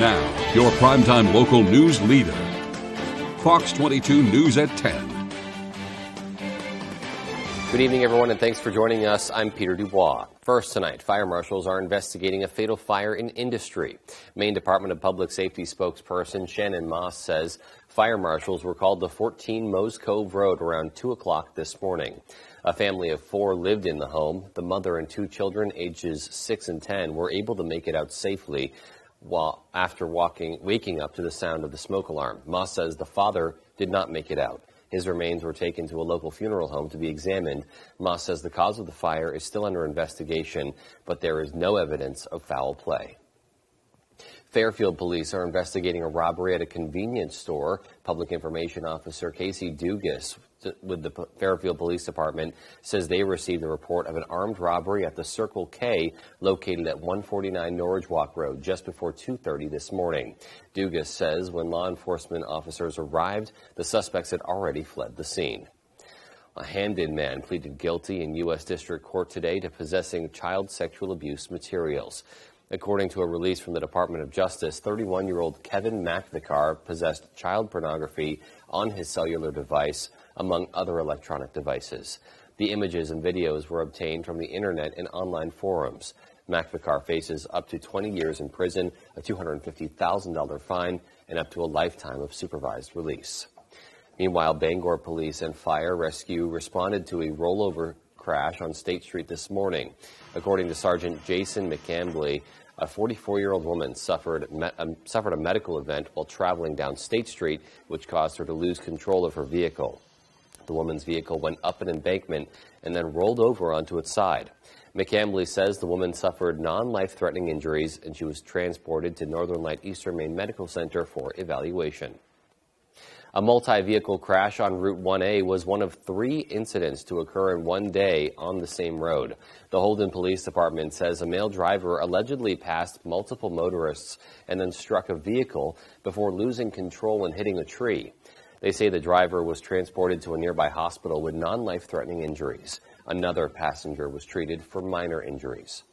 Now, your primetime local news leader. Fox 22 News at 10. Good evening, everyone, and thanks for joining us. I'm Peter Dubois. First tonight, fire marshals are investigating a fatal fire in industry. Maine Department of Public Safety spokesperson Shannon Moss says fire marshals were called to 14 Mose Cove Road around 2 o'clock this morning. A family of 4 lived in the home. The mother and 2 children, ages 6 and 10, were able to make it out safely after waking up to the sound of the smoke alarm. Moss says the father did not make it out. His remains were taken to a local funeral home to be examined. Moss says the cause of the fire is still under investigation, but there is no evidence of foul play. Fairfield police are investigating a robbery at a convenience store. Public Information Officer Casey Dugas with the Fairfield Police Department says they received a report of an armed robbery at the Circle K located at 149 Norridge Walk Road just before 2:30 this morning. Dugas says when law enforcement officers arrived, the suspects had already fled the scene. A Hamden man pleaded guilty in U.S. District Court today to possessing child sexual abuse materials. According to a release from the Department of Justice, 31-year-old Kevin McVicar possessed child pornography on his cellular device, among other electronic devices. The images and videos were obtained from the internet and online forums. McVicar faces up to 20 years in prison, a $250,000 fine, and up to a lifetime of supervised release. Meanwhile, Bangor police and fire rescue responded to a rollover crash on State Street this morning. According to Sergeant Jason McCambly, a 44-year-old woman suffered a medical event while traveling down State Street, which caused her to lose control of her vehicle. The woman's vehicle went up an embankment and then rolled over onto its side. McCambly says the woman suffered non-life-threatening injuries and she was transported to Northern Light Eastern Maine Medical Center for evaluation. A multi-vehicle crash on Route 1A was one of 3 incidents to occur in one day on the same road. The Holden Police Department says a male driver allegedly passed multiple motorists and then struck a vehicle before losing control and hitting a tree. They say the driver was transported to a nearby hospital with non-life-threatening injuries. Another passenger was treated for minor injuries.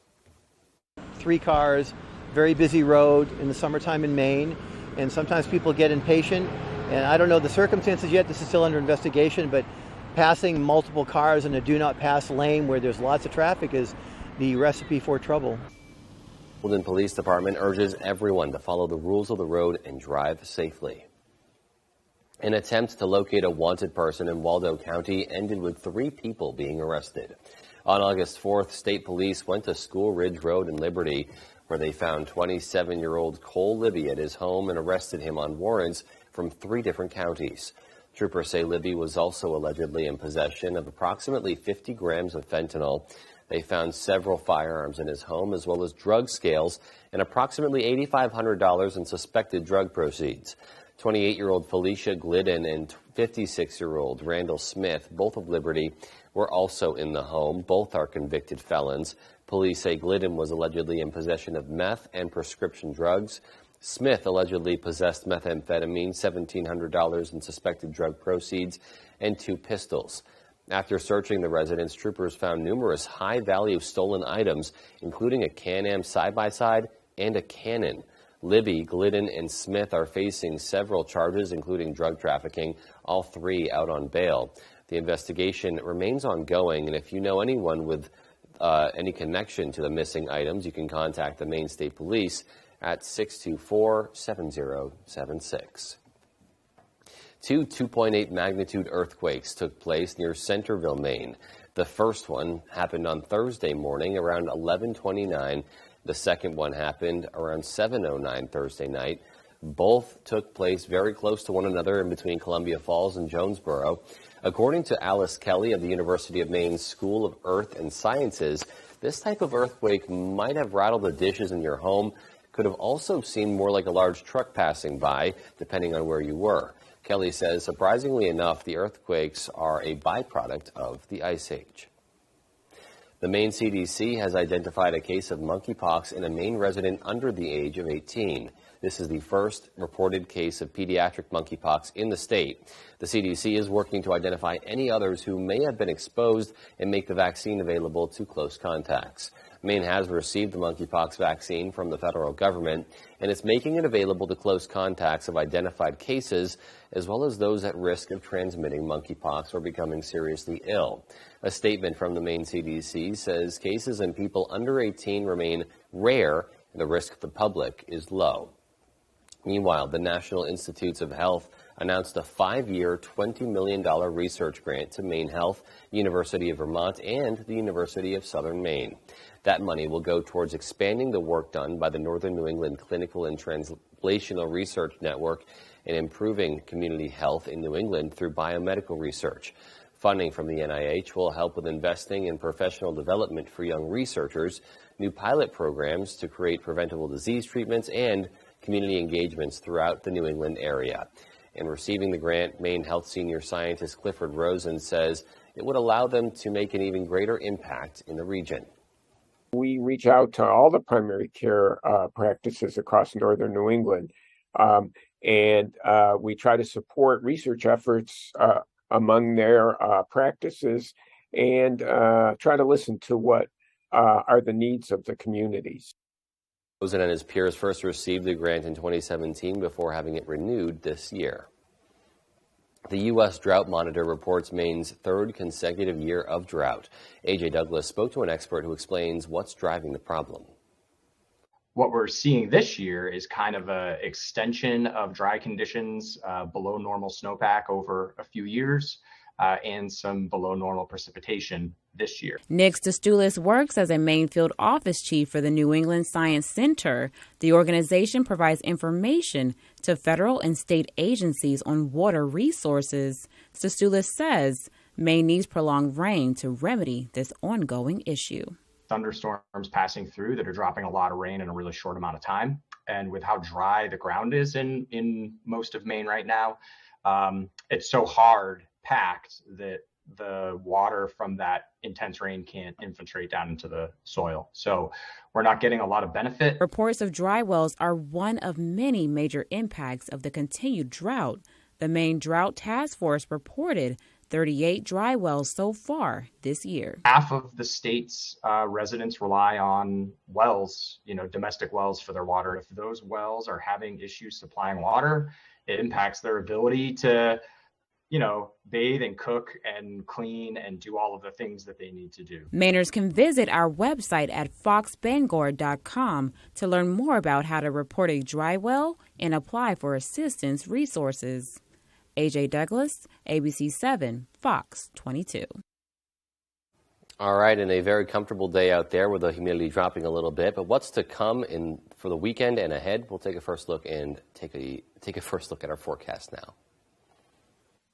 3 cars, very busy road in the summertime in Maine, and sometimes people get impatient. And I don't know the circumstances yet. This is still under investigation, but passing multiple cars in a do not pass lane where there's lots of traffic is the recipe for trouble. Holden Police Department urges everyone to follow the rules of the road and drive safely. An attempt to locate a wanted person in Waldo County ended with 3 people being arrested. On August 4th, state police went to School Ridge Road in Liberty, where they found 27-year-old Cole Libby at his home and arrested him on warrants from 3 different counties. Troopers say Libby was also allegedly in possession of approximately 50 grams of fentanyl. They found several firearms in his home, as well as drug scales and approximately $8,500 in suspected drug proceeds. 28-year-old Felicia Glidden and 56-year-old Randall Smith, both of Liberty, were also in the home. Both are convicted felons. Police say Glidden was allegedly in possession of meth and prescription drugs. Smith allegedly possessed methamphetamine, $1,700 in suspected drug proceeds, and 2 pistols. After searching the residence, troopers found numerous high-value stolen items, including a Can-Am side-by-side and a cannon. Libby, Glidden, and Smith are facing several charges, including drug trafficking, all 3 out on bail. The investigation remains ongoing, and if you know anyone with any connection to the missing items, you can contact the Maine State Police at 624-7076. 2 2.8 magnitude earthquakes took place near Centerville, Maine. The first one happened on Thursday morning around 11:29. The second one happened around 7:09 Thursday night. Both took place very close to one another in between Columbia Falls and Jonesboro. According to Alice Kelly of the University of Maine's School of Earth and Sciences, this type of earthquake might have rattled the dishes in your home. Could have also seemed more like a large truck passing by, depending on where you were. Kelly says, surprisingly enough, the earthquakes are a byproduct of the Ice Age. The Maine CDC has identified a case of monkeypox in a Maine resident under the age of 18. This is the first reported case of pediatric monkeypox in the state. The CDC is working to identify any others who may have been exposed and make the vaccine available to close contacts. Maine has received the monkeypox vaccine from the federal government, and it's making it available to close contacts of identified cases, as well as those at risk of transmitting monkeypox or becoming seriously ill. A statement from the Maine CDC says cases in people under 18 remain rare, and the risk to the public is low. Meanwhile, the National Institutes of Health announced a 5-year, $20 million research grant to Maine Health, University of Vermont, and the University of Southern Maine. That money will go towards expanding the work done by the Northern New England Clinical and Translational Research Network and improving community health in New England through biomedical research. Funding from the NIH will help with investing in professional development for young researchers, new pilot programs to create preventable disease treatments, and community engagements throughout the New England area. In receiving the grant, Maine Health senior scientist Clifford Rosen says it would allow them to make an even greater impact in the region. We reach out to all the primary care practices across northern New England, and we try to support research efforts among their practices and try to listen to what are the needs of the communities. Rosen and his peers first received the grant in 2017 before having it renewed this year. The U.S. Drought Monitor reports Maine's third consecutive year of drought. A.J. Douglas spoke to an expert who explains what's driving the problem. What we're seeing this year is kind of an extension of dry conditions below normal snowpack over a few years and some below normal precipitation this year. Nick Stoulis works as a Maine field office chief for the New England Science Center. The organization provides information to federal and state agencies on water resources. Stoulis says Maine needs prolonged rain to remedy this ongoing issue. Thunderstorms passing through that are dropping a lot of rain in a really short amount of time. And with how dry the ground is in most of Maine right now, it's so hard packed that the water from that intense rain can't infiltrate down into the soil. So we're not getting a lot of benefit. Reports of dry wells are one of many major impacts of the continued drought. The Maine Drought Task Force reported 38 dry wells so far this year. Half of the state's residents rely on wells, domestic wells for their water. If those wells are having issues supplying water, it impacts their ability to bathe and cook and clean and do all of the things that they need to do. Mainers can visit our website at foxbangor.com to learn more about how to report a dry well and apply for assistance resources. A.J. Douglas, ABC 7, Fox 22. All right, and a very comfortable day out there with the humidity dropping a little bit. But what's to come for the weekend and ahead? We'll take a first look at our forecast now.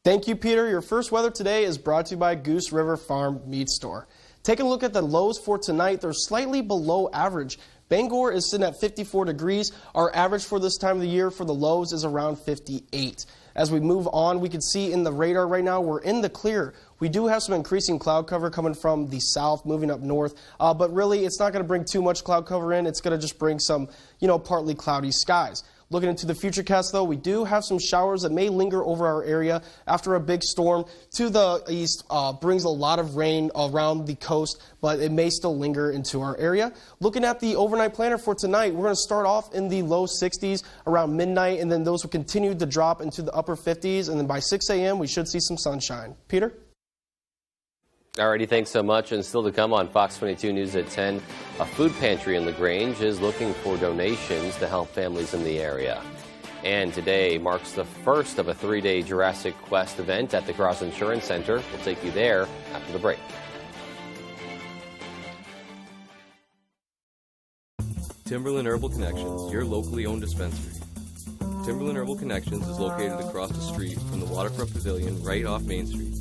Thank you, Peter. Your first weather today is brought to you by Goose River Farm Meat Store. Taking a look at the lows for tonight, they're slightly below average. Bangor is sitting at 54 degrees. Our average for this time of the year for the lows is around 58. As we move on, we can see in the radar right now, we're in the clear. We do have some increasing cloud cover coming from the south, moving up north, but really it's not going to bring too much cloud cover in. It's going to just bring some, partly cloudy skies. Looking into the futurecast, though, we do have some showers that may linger over our area after a big storm to the east brings a lot of rain around the coast, but it may still linger into our area. Looking at the overnight planner for tonight, we're going to start off in the low 60s around midnight, and then those will continue to drop into the upper 50s, and then by 6 a.m. we should see some sunshine. Peter? Alrighty, thanks so much. And still to come on Fox 22 News at 10, a food pantry in LaGrange is looking for donations to help families in the area. And today marks the first of a 3-day Jurassic Quest event at the Cross Insurance Center. We'll take you there after the break. Timberland Herbal Connections, your locally owned dispensary. Timberland Herbal Connections is located across the street from the Waterfront Pavilion right off Main Street.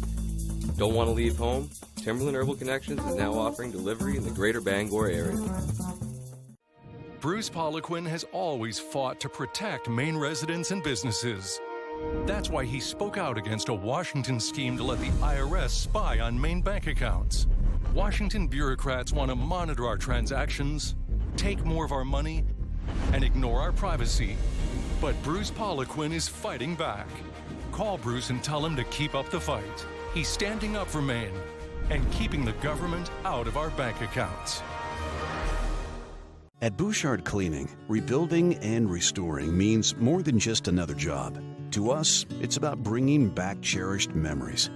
Don't want to leave home? Timberland Herbal Connections is now offering delivery in the greater Bangor area. Bruce Poliquin has always fought to protect Maine residents and businesses. That's why he spoke out against a Washington scheme to let the IRS spy on Maine bank accounts. Washington bureaucrats want to monitor our transactions, take more of our money, and ignore our privacy. But Bruce Poliquin is fighting back. Call Bruce and tell him to keep up the fight. He's standing up for Maine and keeping the government out of our bank accounts. At Bouchard Cleaning, rebuilding and restoring means more than just another job. To us, it's about bringing back cherished memories,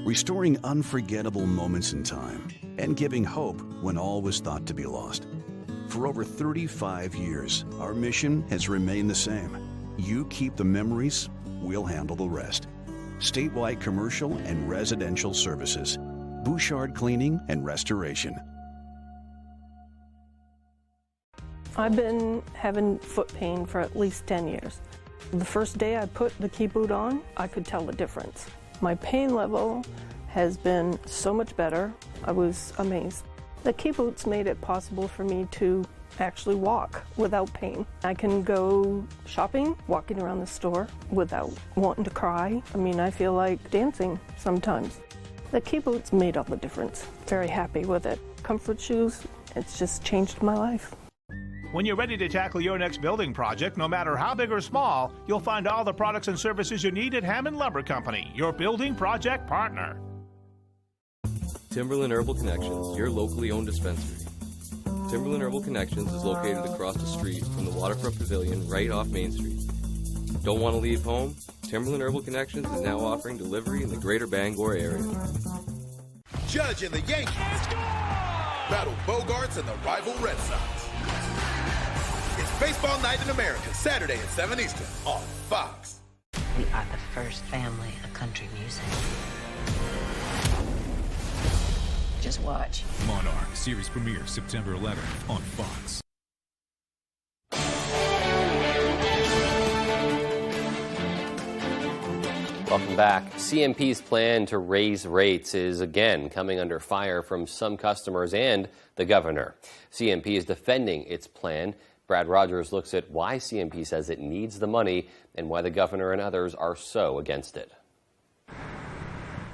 restoring unforgettable moments in time, and giving hope when all was thought to be lost. For over 35 years, our mission has remained the same. You keep the memories, we'll handle the rest. Statewide commercial and residential services. Bouchard Cleaning and Restoration. I've been having foot pain for at least 10 years. The first day I put the key boot on, I could tell the difference. My pain level has been so much better. I was amazed. The key boots made it possible for me to actually walk without pain. I can go shopping, walking around the store without wanting to cry. I mean, I feel like dancing sometimes. The key boots made all the difference. Very happy with it. Comfort shoes, it's just changed my life. When you're ready to tackle your next building project, no matter how big or small, you'll find all the products and services you need at Hammond Lumber Company, your building project partner. Timberland Herbal Connections, your locally owned dispensary. Timberland Herbal Connections is located across the street from the Waterfront Pavilion right off Main Street. Don't want to leave home? Timberland Herbal Connections is now offering delivery in the greater Bangor area. Judge and the Yankees battle Bogarts and the rival Red Sox. It's Baseball Night in America, Saturday at 7 Eastern on Fox. We are the first family of country music. Just watch. Monarch series premiere September 11th on Fox. Welcome back. CMP's plan to raise rates is again coming under fire from some customers and the governor. CMP is defending its plan. Brad Rogers looks at why CMP says it needs the money and why the governor and others are so against it.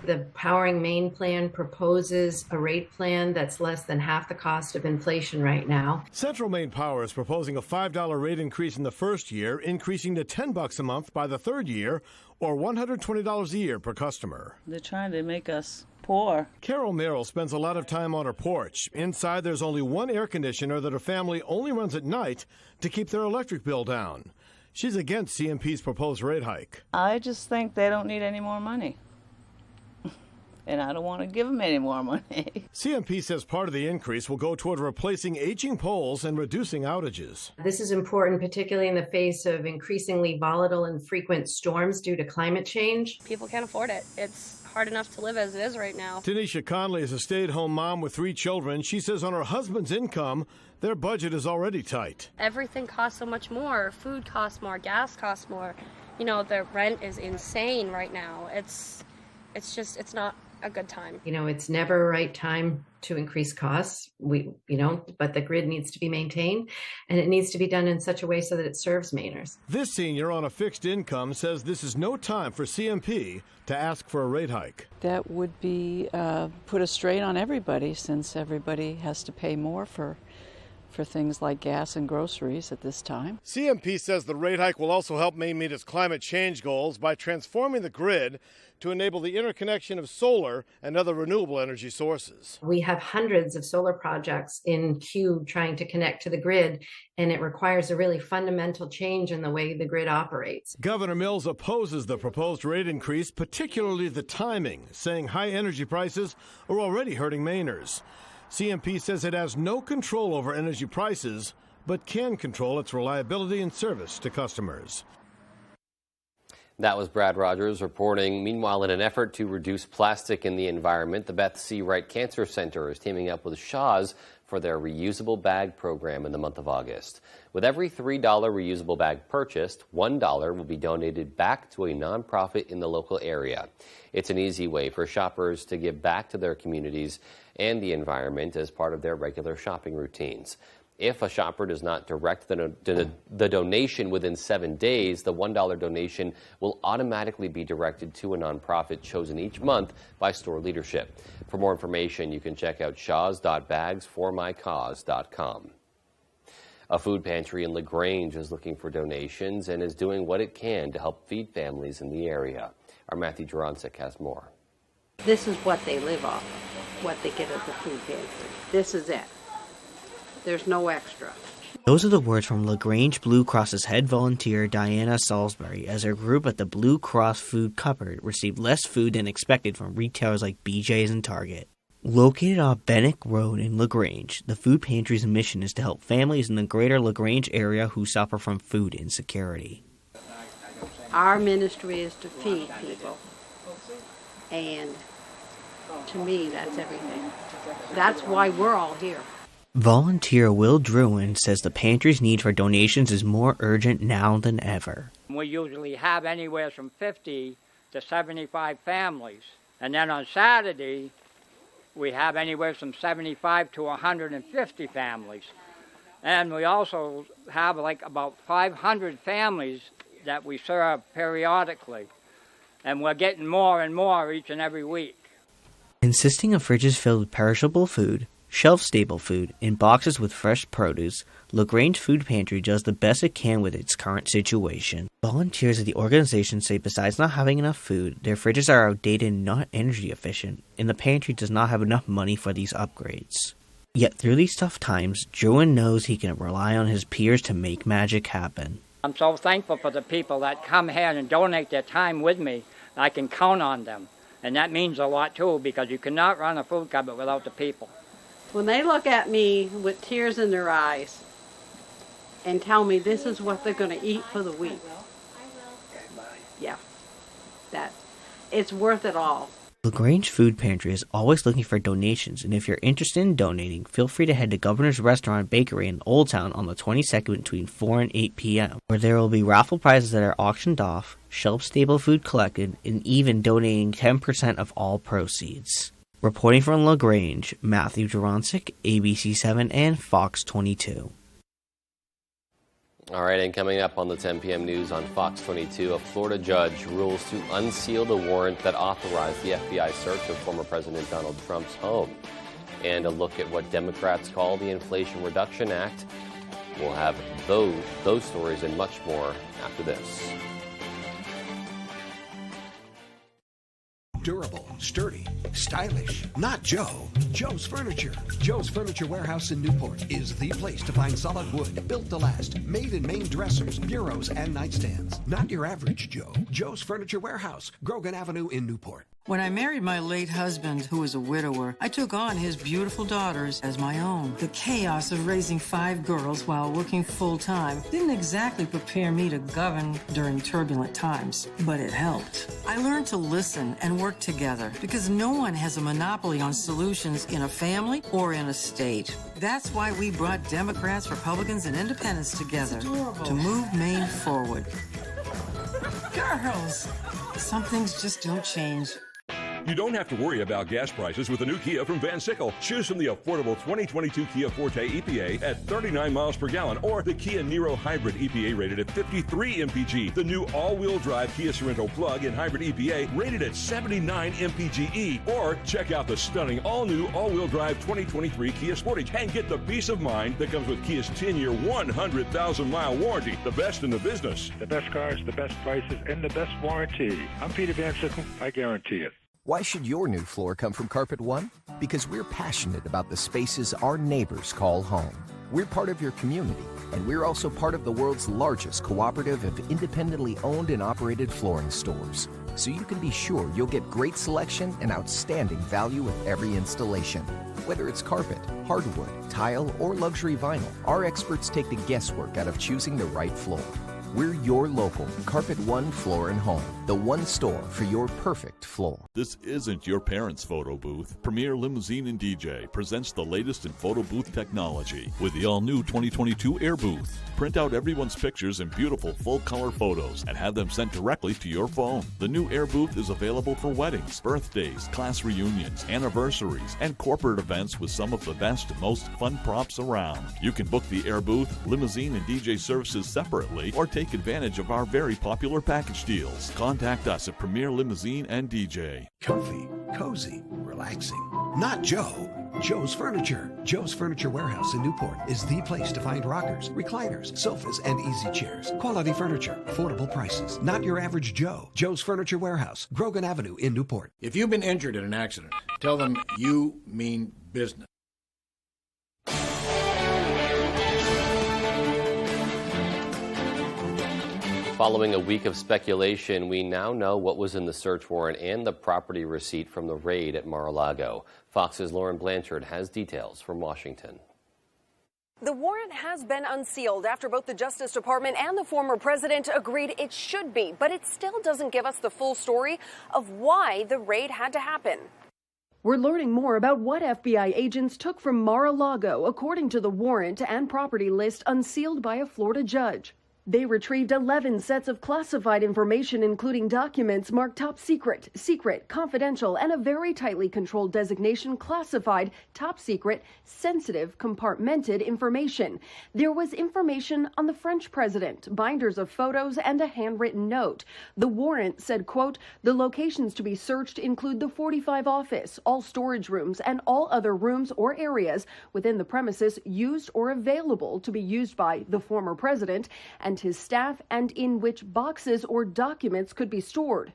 The Powering Maine plan proposes a rate plan that's less than half the cost of inflation right now. Central Maine Power is proposing a $5 rate increase in the first year, increasing to $10 a month by the third year, or $120 a year per customer. They're trying to make us poor. Carol Merrill spends a lot of time on her porch. Inside, there's only one air conditioner that her family only runs at night to keep their electric bill down. She's against CMP's proposed rate hike. I just think they don't need any more money. And I don't want to give them any more money. CMP says part of the increase will go toward replacing aging poles and reducing outages. This is important, particularly in the face of increasingly volatile and frequent storms due to climate change. People can't afford it. It's hard enough to live as it is right now. Tanisha Conley is a stay-at-home mom with 3 children. She says on her husband's income, their budget is already tight. Everything costs so much more. Food costs more. Gas costs more. You know, the rent is insane right now. It's not a good time. You know, it's never a right time to increase costs. But the grid needs to be maintained, and it needs to be done in such a way so that it serves Mainers. This senior on a fixed income says this is no time for CMP to ask for a rate hike. That would be put a strain on everybody, since everybody has to pay more for things like gas and groceries at this time. CMP says the rate hike will also help Maine meet its climate change goals by transforming the grid to enable the interconnection of solar and other renewable energy sources. We have hundreds of solar projects in queue trying to connect to the grid, and it requires a really fundamental change in the way the grid operates. Governor Mills opposes the proposed rate increase, particularly the timing, saying high energy prices are already hurting Mainers. CMP says it has no control over energy prices, but can control its reliability and service to customers. That was Brad Rogers reporting. Meanwhile, in an effort to reduce plastic in the environment, the Beth C. Wright Cancer Center is teaming up with Shaw's for their reusable bag program in the month of August. With every $3 reusable bag purchased, $1 will be donated back to a nonprofit in the local area. It's an easy way for shoppers to give back to their communities and the environment as part of their regular shopping routines. If a shopper does not direct the donation within 7 days, the $1 donation will automatically be directed to a nonprofit chosen each month by store leadership. For more information, you can check out shaws.bagsformycause.com. A food pantry in LaGrange is looking for donations and is doing what it can to help feed families in the area. Our Matthew Jurancic has more. This is what they live off of, what they get at the food pantry. This is it. There's no extra. Those are the words from LaGrange Blue Cross's head volunteer Diana Salisbury as her group at the Blue Cross Food Cupboard received less food than expected from retailers like BJ's and Target. Located off Bennick Road in LaGrange, the food pantry's mission is to help families in the greater LaGrange area who suffer from food insecurity. Our ministry is to feed people, and to me, that's everything. That's why we're all here. Volunteer Will Druin says the pantry's need for donations is more urgent now than ever. We usually have anywhere from 50 to 75 families, and then on Saturday, we have anywhere from 75 to 150 families. And we also have like about 500 families that we serve periodically. And we're getting more and more each and every week. Consisting of fridges filled with perishable food, shelf-stable food, and boxes with fresh produce, LaGrange Food Pantry does the best it can with its current situation. Volunteers at the organization say besides not having enough food, their fridges are outdated and not energy efficient, and the pantry does not have enough money for these upgrades. Yet through these tough times, Druin knows he can rely on his peers to make magic happen. I'm so thankful for the people that come here and donate their time with me. I can count on them. And that means a lot too, because you cannot run a food cupboard without the people. When they look at me with tears in their eyes and tell me this is what they're going to eat for the week, yeah, it's worth it all. LaGrange Food Pantry is always looking for donations, and if you're interested in donating, feel free to head to Governor's Restaurant Bakery in Old Town on the 22nd between 4 and 8 p.m., where there will be raffle prizes that are auctioned off, shelf-stable food collected, and even donating 10% of all proceeds. Reporting from LaGrange, Matthew Jurancic, ABC7 and Fox 22. All right, and coming up on the 10 p.m. news on Fox 22, a Florida judge rules to unseal the warrant that authorized the FBI search of former President Donald Trump's home. And a look at what Democrats call the Inflation Reduction Act. We'll have those stories and much more after this. Durable, sturdy, stylish. Not Joe. Joe's Furniture. Joe's Furniture Warehouse in Newport is the place to find solid wood, built to last, made in Maine dressers, bureaus, and nightstands. Not your average Joe. Joe's Furniture Warehouse, Grogan Avenue in Newport. When I married my late husband, who was a widower, I took on his beautiful daughters as my own. The chaos of raising 5 girls while working full-time didn't exactly prepare me to govern during turbulent times, but it helped. I learned to listen and work together because no one has a monopoly on solutions in a family or in a state. That's why we brought Democrats, Republicans, and Independents together to move Maine forward. Girls, some things just don't change. You don't have to worry about gas prices with the new Kia from Van Sickle. Choose from the affordable 2022 Kia Forte EPA at 39 miles per gallon or the Kia Niro Hybrid EPA rated at 53 mpg. The new all-wheel drive Kia Sorento plug-in hybrid EPA rated at 79 mpge. Or check out the stunning all-new all-wheel drive 2023 Kia Sportage and get the peace of mind that comes with Kia's 10-year, 100,000-mile warranty. The best in the business. The best cars, the best prices, and the best warranty. I'm Peter Van Sickle. I guarantee it. Why should your new floor come from Carpet One? Because we're passionate about the spaces our neighbors call home. We're part of your community, and we're also part of the world's largest cooperative of independently owned and operated flooring stores. So you can be sure you'll get great selection and outstanding value with every installation. Whether it's carpet, hardwood, tile, or luxury vinyl, our experts take the guesswork out of choosing the right floor. We're your local Carpet One Floor and Home, the one store for your perfect floor. This isn't your parents' photo booth. Premier Limousine and DJ presents the latest in photo booth technology with the all-new 2022 Air Booth. Print out everyone's pictures in beautiful full-color photos and have them sent directly to your phone. The new Air Booth is available for weddings, birthdays, class reunions, anniversaries, and corporate events with some of the best and most fun props around. You can book the Air Booth, Limousine, and DJ services separately or take advantage of our very popular package deals. Contact us at Premier Limousine and DJ. Comfy, cozy, relaxing. Not Joe. Joe's Furniture. Joe's Furniture Warehouse in Newport is the place to find rockers, recliners, sofas, and easy chairs. Quality furniture, affordable prices. Not your average Joe. Joe's Furniture Warehouse, Grogan Avenue in Newport. If you've been injured in an accident, tell them you mean business. Following a week of speculation, we now know what was in the search warrant and the property receipt from the raid at Mar-a-Lago. Fox's Lauren Blanchard has details from Washington. The warrant has been unsealed after both the Justice Department and the former president agreed it should be, but it still doesn't give us the full story of why the raid had to happen. We're learning more about what FBI agents took from Mar-a-Lago, according to the warrant and property list unsealed by a Florida judge. They retrieved 11 sets of classified information, including documents marked top secret, secret, confidential, and a very tightly controlled designation classified, top secret, sensitive, compartmented information. There was information on the French president, binders of photos, and a handwritten note. The warrant said, quote, the locations to be searched include the 45 office, all storage rooms, and all other rooms or areas within the premises used or available to be used by the former president and his staff, and in which boxes or documents could be stored.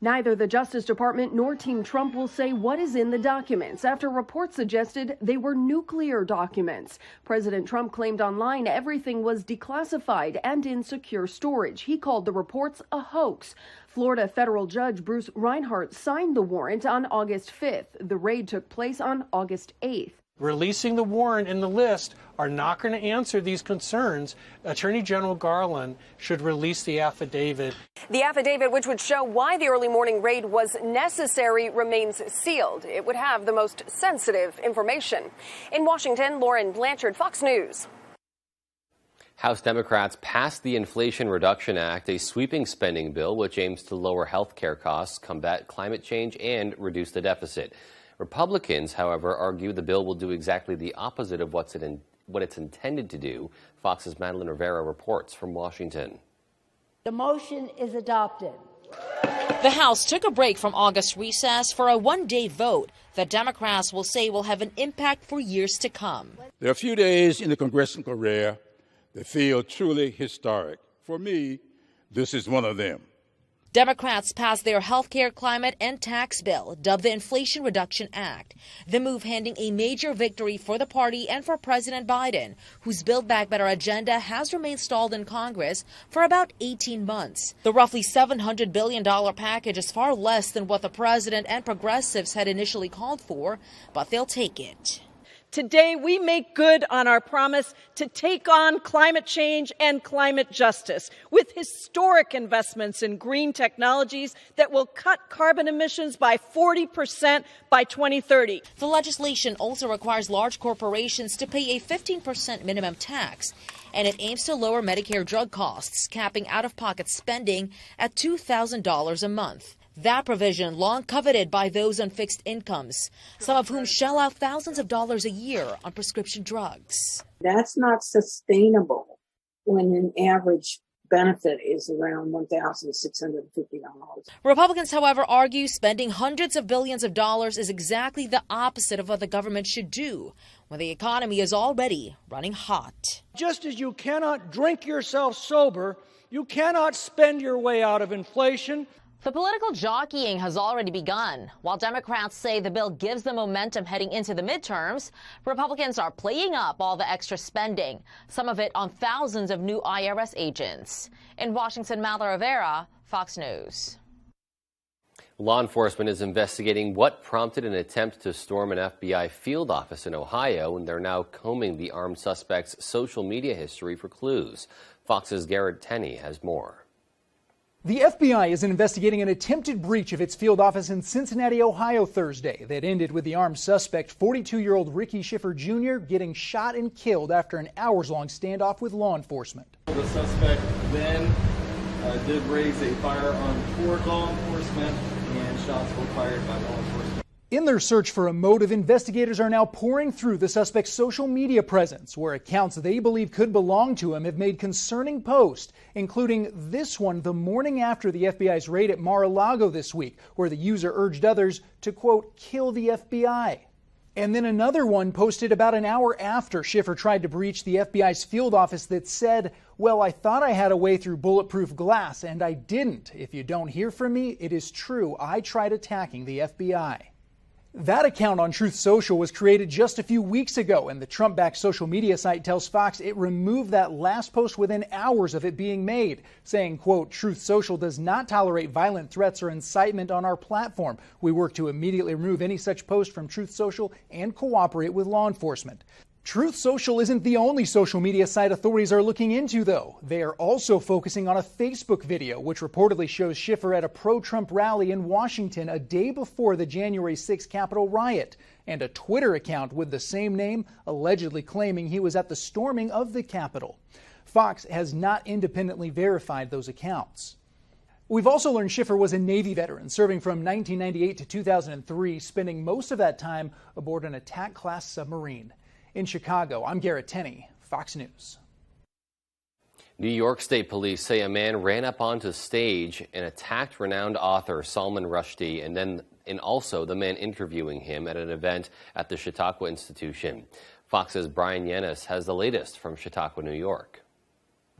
Neither the Justice Department nor Team Trump will say what is in the documents after reports suggested they were nuclear documents. President Trump claimed online everything was declassified and in secure storage. He called the reports a hoax. Florida federal judge Bruce Reinhart signed the warrant on August 5th. The raid took place on August 8th. Releasing the warrant and the list are not going to answer these concerns. Attorney General Garland should release the affidavit. The affidavit, which would show why the early morning raid was necessary, remains sealed. It would have the most sensitive information. In Washington, Lauren Blanchard, Fox News. House Democrats passed the Inflation Reduction Act, a sweeping spending bill which aims to lower health care costs, combat climate change, and reduce the deficit. Republicans, however, argue the bill will do exactly the opposite of what it's intended to do. Fox's Madeline Rivera reports from Washington. The motion is adopted. The House took a break from August recess for a one-day vote that Democrats will say will have an impact for years to come. There are a few days in the congressional career that feel truly historic. For me, this is one of them. Democrats passed their health care, climate, and tax bill, dubbed the Inflation Reduction Act. The move handing a major victory for the party and for President Biden, whose Build Back Better agenda has remained stalled in Congress for about 18 months. The roughly $700 billion package is far less than what the president and progressives had initially called for, but they'll take it. Today, we make good on our promise to take on climate change and climate justice with historic investments in green technologies that will cut carbon emissions by 40% by 2030. The legislation also requires large corporations to pay a 15% minimum tax, and it aims to lower Medicare drug costs, capping out-of-pocket spending at $2,000 a month. That provision long coveted by those on fixed incomes, some of whom shell out thousands of dollars a year on prescription drugs. That's not sustainable when an average benefit is around $1,650. Republicans, however, argue spending hundreds of billions of dollars is exactly the opposite of what the government should do when the economy is already running hot. Just as you cannot drink yourself sober, you cannot spend your way out of inflation. The political jockeying has already begun. While Democrats say the bill gives them momentum heading into the midterms, Republicans are playing up all the extra spending, some of it on thousands of new IRS agents. In Washington, Madeline Rivera, Fox News. Law enforcement is investigating what prompted an attempt to storm an FBI field office in Ohio, and they're now combing the armed suspect's social media history for clues. Fox's Garrett Tenney has more. The FBI is investigating an attempted breach of its field office in Cincinnati, Ohio Thursday that ended with the armed suspect, 42-year-old Ricky Schiffer Jr., getting shot and killed after an hours-long standoff with law enforcement. The suspect then did raise a firearm toward law enforcement, and shots were fired by law enforcement. In their search for a motive, investigators are now pouring through the suspect's social media presence, where accounts they believe could belong to him have made concerning posts, including this one the morning after the FBI's raid at Mar-a-Lago this week, where the user urged others to, quote, kill the FBI. And then another one posted about an hour after Schiffer tried to breach the FBI's field office that said, well, I thought I had a way through bulletproof glass, and I didn't. If you don't hear from me, it is true. I tried attacking the FBI. That account on Truth Social was created just a few weeks ago, and the Trump-backed social media site tells Fox it removed that last post within hours of it being made, saying, quote, Truth Social does not tolerate violent threats or incitement on our platform. We work to immediately remove any such post from Truth Social and cooperate with law enforcement. Truth Social isn't the only social media site authorities are looking into, though. They are also focusing on a Facebook video, which reportedly shows Schiffer at a pro-Trump rally in Washington a day before the January 6 Capitol riot, and a Twitter account with the same name allegedly claiming he was at the storming of the Capitol. Fox has not independently verified those accounts. We've also learned Schiffer was a Navy veteran, serving from 1998 to 2003, spending most of that time aboard an attack-class submarine. In Chicago, I'm Garrett Tenney, Fox News. New York State Police say a man ran up onto stage and attacked renowned author Salman Rushdie and also the man interviewing him at an event at the Chautauqua Institution. Fox's Brian Yennis has the latest from Chautauqua, New York.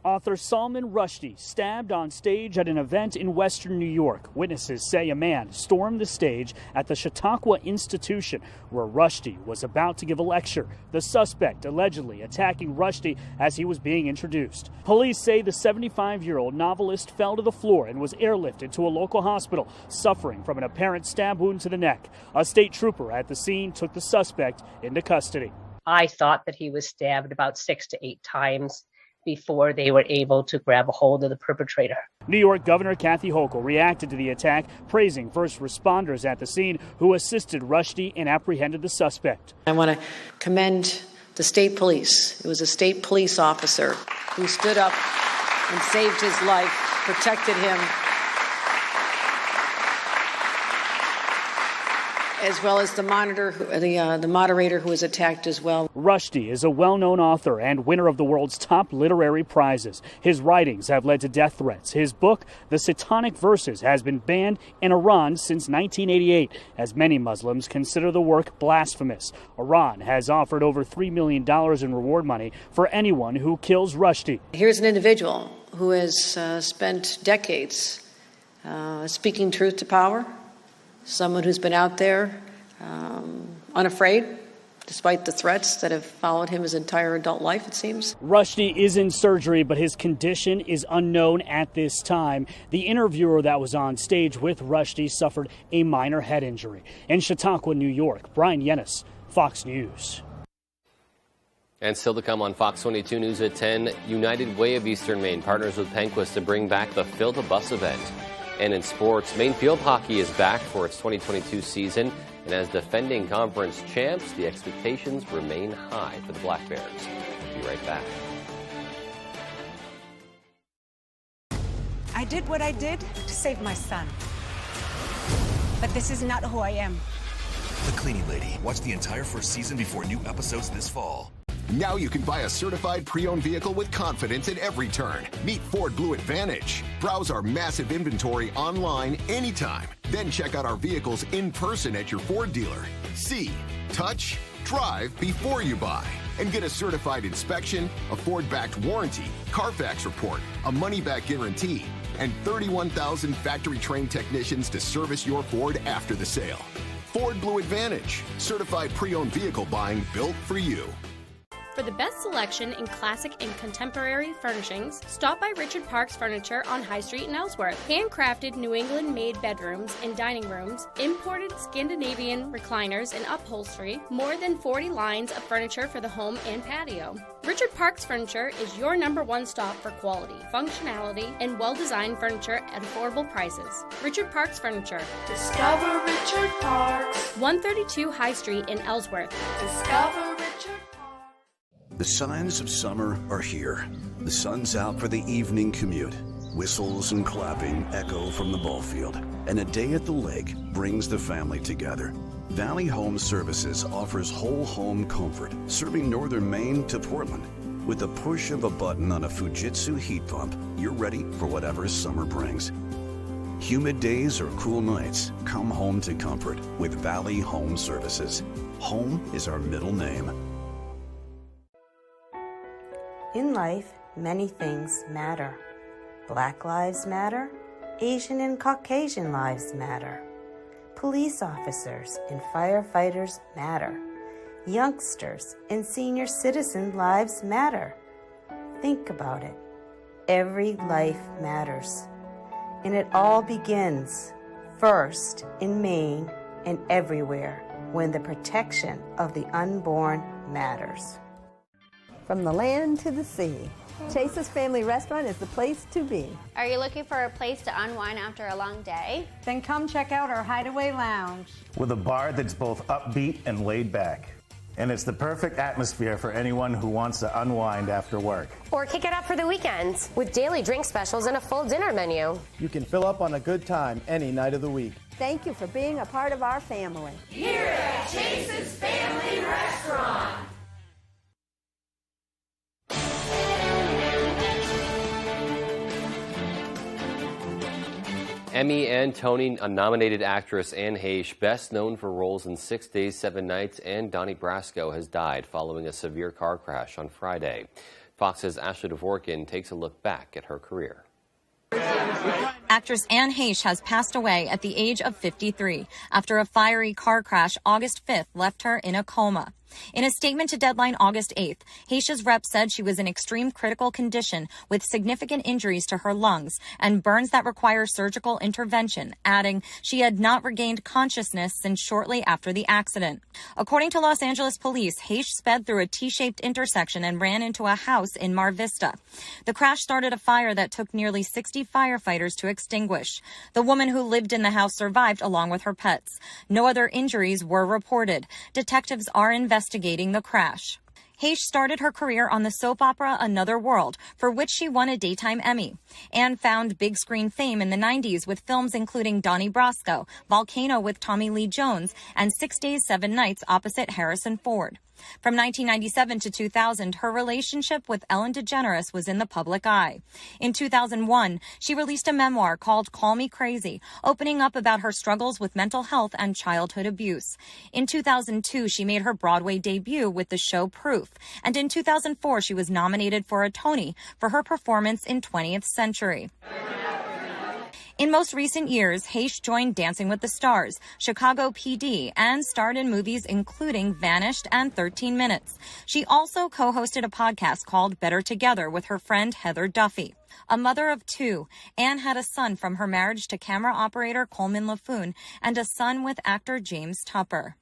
Author Salman Rushdie stabbed on stage at an event in western New York. Witnesses say a man stormed the stage at the Chautauqua Institution where Rushdie was about to give a lecture. The suspect allegedly attacking Rushdie as he was being introduced. Police say the 75-year-old novelist fell to the floor and was airlifted to a local hospital, suffering from an apparent stab wound to the neck. A state trooper at the scene took the suspect into custody. I thought that he was stabbed about 6 to 8 times before they were able to grab a hold of the perpetrator. New York Governor Kathy Hochul reacted to the attack, praising first responders at the scene who assisted Rushdie and apprehended the suspect. I want to commend the state police. It was a state police officer who stood up and saved his life, protected him, as well as the moderator who was attacked as well. Rushdie is a well-known author and winner of the world's top literary prizes. His writings have led to death threats. His book, The Satanic Verses, has been banned in Iran since 1988, as many Muslims consider the work blasphemous. Iran has offered over $3 million in reward money for anyone who kills Rushdie. Here's an individual who has spent decades speaking truth to power. Someone who's been out there unafraid, despite the threats that have followed him his entire adult life, it seems. Rushdie is in surgery, but his condition is unknown at this time. The interviewer that was on stage with Rushdie suffered a minor head injury. In Chautauqua, New York, Brian Yennis, Fox News. And still to come on Fox 22 News at 10, United Way of Eastern Maine partners with Penquist to bring back the Fill the Bus event. And in sports, Maine field hockey is back for its 2022 season. And as defending conference champs, the expectations remain high for the Black Bears. We'll be right back. I did what I did to save my son. But this is not who I am. The Cleaning Lady. Watch the entire first season before new episodes this fall. Now you can buy a certified pre-owned vehicle with confidence at every turn. Meet Ford Blue Advantage. Browse our massive inventory online anytime. Then check out our vehicles in person at your Ford dealer. See, touch, drive before you buy. And get a certified inspection, a Ford-backed warranty, Carfax report, a money-back guarantee, and 31,000 factory-trained technicians to service your Ford after the sale. Ford Blue Advantage. Certified pre-owned vehicle buying built for you. For the best selection in classic and contemporary furnishings, stop by Richard Parks Furniture on High Street in Ellsworth. Handcrafted New England-made bedrooms and dining rooms, imported Scandinavian recliners and upholstery, more than 40 lines of furniture for the home and patio. Richard Parks Furniture is your #1 stop for quality, functionality, and well-designed furniture at affordable prices. Richard Parks Furniture. Discover Richard Parks. 132 High Street in Ellsworth. Discover Richard Parks. The signs of summer are here. The sun's out for the evening commute. Whistles and clapping echo from the ball field. And a day at the lake brings the family together. Valley Home Services offers whole home comfort, serving northern Maine to Portland. With the push of a button on a Fujitsu heat pump, you're ready for whatever summer brings. Humid days or cool nights, come home to comfort with Valley Home Services. Home is our middle name. In life, many things matter. Black lives matter. Asian and Caucasian lives matter. Police officers and firefighters matter. Youngsters and senior citizen lives matter. Think about it. Every life matters. And it all begins, first in Maine and everywhere, when the protection of the unborn matters. From the land to the sea, Chase's Family Restaurant is the place to be. Are you looking for a place to unwind after a long day? Then come check out our Hideaway Lounge. With a bar that's both upbeat and laid back. And it's the perfect atmosphere for anyone who wants to unwind after work. Or kick it up for the weekends with daily drink specials and a full dinner menu. You can fill up on a good time any night of the week. Thank you for being a part of our family. Here at Chase's Family Restaurant. Emmy and Tony-nominated actress Anne Heche, best known for roles in 6 Days, 7 Nights and Donnie Brasco, has died following a severe car crash on Friday. Fox's Ashley Dvorkin takes a look back at her career. Actress Anne Heche has passed away at the age of 53 after a fiery car crash August 5th left her in a coma. In a statement to Deadline August 8th, Heche's rep said she was in extreme critical condition with significant injuries to her lungs and burns that require surgical intervention, adding she had not regained consciousness since shortly after the accident. According to Los Angeles police, Heche sped through a T-shaped intersection and ran into a house in Mar Vista. The crash started a fire that took nearly 60 firefighters to extinguish. The woman who lived in the house survived along with her pets. No other injuries were reported. Detectives are investigating the crash. Heche started her career on the soap opera Another World, for which she won a Daytime Emmy. Anne found big screen fame in the 90s with films including Donnie Brasco, Volcano with Tommy Lee Jones, and 6 Days, 7 Nights opposite Harrison Ford. From 1997 to 2000, her relationship with Ellen DeGeneres was in the public eye. In 2001, she released a memoir called Call Me Crazy, opening up about her struggles with mental health and childhood abuse. In 2002, she made her Broadway debut with the show Proof, and in 2004, she was nominated for a Tony for her performance in 20th Century. In most recent years, Heche joined Dancing with the Stars, Chicago PD, and starred in movies including Vanished and 13 Minutes. She also co-hosted a podcast called Better Together with her friend Heather Duffy. A mother of two, Anne had a son from her marriage to camera operator Coleman LaFoon and a son with actor James Tupper.